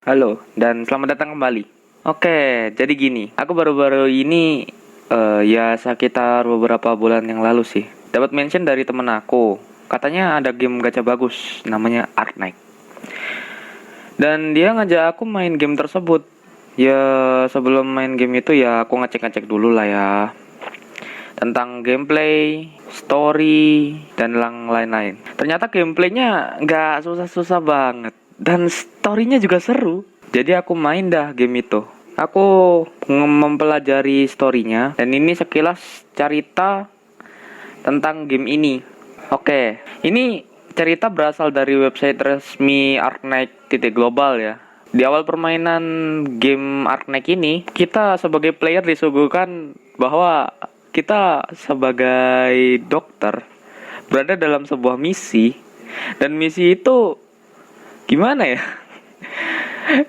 Halo, dan selamat datang kembali. Oke, jadi gini, aku baru-baru ini, ya sekitar beberapa bulan yang lalu sih, dapat mention dari temen aku. Katanya ada game gacha bagus, namanya Arknight. Dan dia ngajak aku main game tersebut. Ya, sebelum main game itu ya aku ngecek-ngecek dulu lah ya. Tentang gameplay, story, dan lain-lain. Ternyata gameplaynya nggak susah-susah banget. Dan storynya juga seru. Jadi aku main dah game itu. Aku mempelajari storynya. Dan ini sekilas cerita tentang game ini. Oke, ini cerita berasal dari website resmi Arknight.global ya. Di awal permainan game Arknight ini, kita sebagai player disuguhkan bahwa kita sebagai dokter berada dalam sebuah misi, dan misi itu gimana ya?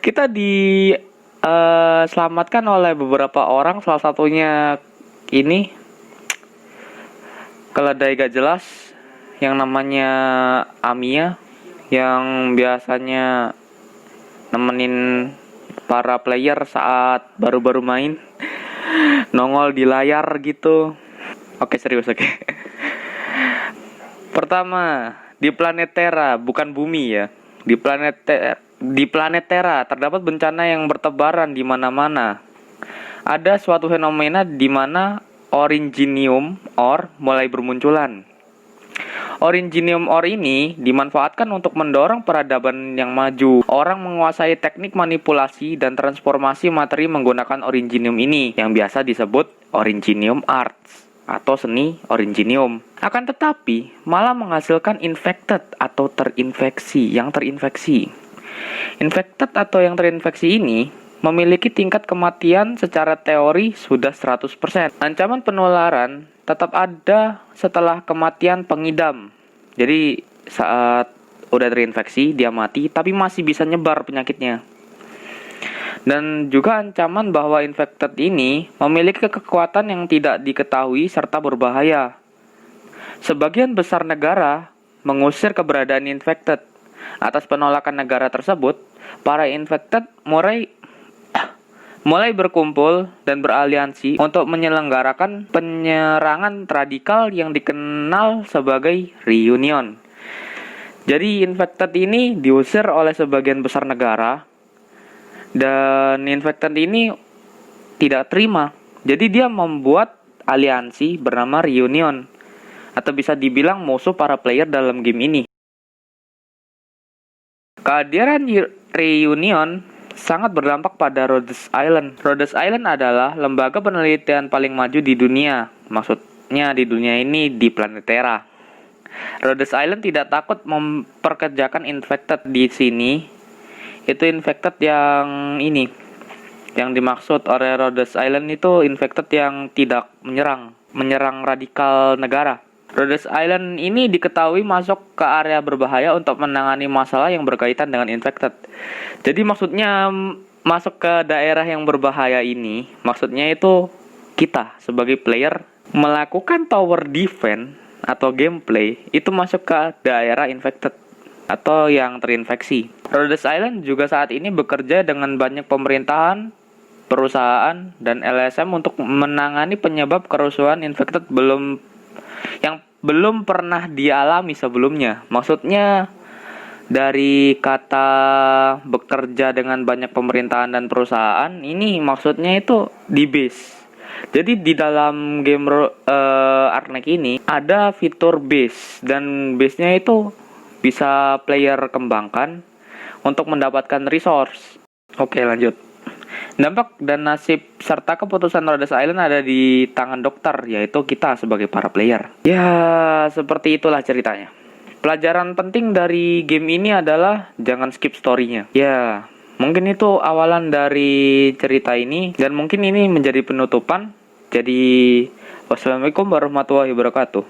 Kita diselamatkan oleh beberapa orang, salah satunya ini keledai gak jelas yang namanya Amia, yang biasanya nemenin para player saat baru-baru main, nongol di layar gitu. Oke, serius, oke. Pertama, di planet Terra, bukan bumi ya. Di planet Terra terdapat bencana yang bertebaran di mana-mana. Ada suatu fenomena di mana Originium Ore mulai bermunculan. Originium Ore ini dimanfaatkan untuk mendorong peradaban yang maju. Orang menguasai teknik manipulasi dan transformasi materi menggunakan Originium ini, yang biasa disebut Originium Arts atau seni Originium. Akan tetapi, malah menghasilkan infected atau terinfeksi. Infected atau yang terinfeksi ini memiliki tingkat kematian secara teori sudah 100%. Ancaman penularan tetap ada setelah kematian pengidam. Jadi saat udah terinfeksi, dia mati, tapi masih bisa nyebar penyakitnya. Dan juga ancaman bahwa infected ini memiliki kekuatan yang tidak diketahui serta berbahaya. Sebagian besar negara mengusir keberadaan infected. Atas penolakan negara tersebut, para infected mulai berkumpul dan beraliansi untuk menyelenggarakan penyerangan radikal yang dikenal sebagai reunion. Jadi infected ini diusir oleh sebagian besar negara, dan infected ini tidak terima. Jadi dia membuat aliansi bernama reunion, atau bisa dibilang musuh para player dalam game ini. Kehadiran reunion sangat berdampak pada Rhodes Island. Rhodes Island adalah lembaga penelitian paling maju di dunia. Maksudnya di dunia ini di planet Terra. Rhodes Island tidak takut memperkerjakan infected di sini. Itu infected yang ini. Yang dimaksud oleh Rhodes Island itu infected yang tidak menyerang radikal negara. Rhodes Island ini diketahui masuk ke area berbahaya untuk menangani masalah yang berkaitan dengan infected. Jadi maksudnya masuk ke daerah yang berbahaya ini, maksudnya itu kita sebagai player melakukan tower defense atau gameplay itu masuk ke daerah infected atau yang terinfeksi. Rhodes Island juga saat ini bekerja dengan banyak pemerintahan, perusahaan, dan LSM untuk menangani penyebab kerusuhan infected yang belum pernah dialami sebelumnya. Maksudnya dari kata bekerja dengan banyak pemerintahan dan perusahaan, ini maksudnya itu di base. Jadi di dalam game Arknight ini ada fitur base, dan base-nya itu bisa player kembangkan untuk mendapatkan resource. Oke, lanjut. Dampak dan nasib serta keputusan Rhodes Island ada di tangan dokter, yaitu kita sebagai para player. Ya, seperti itulah ceritanya. Pelajaran penting dari game ini adalah jangan skip story-nya. Ya, mungkin itu awalan dari cerita ini, dan mungkin ini menjadi penutupan. Jadi, wassalamualaikum warahmatullahi wabarakatuh.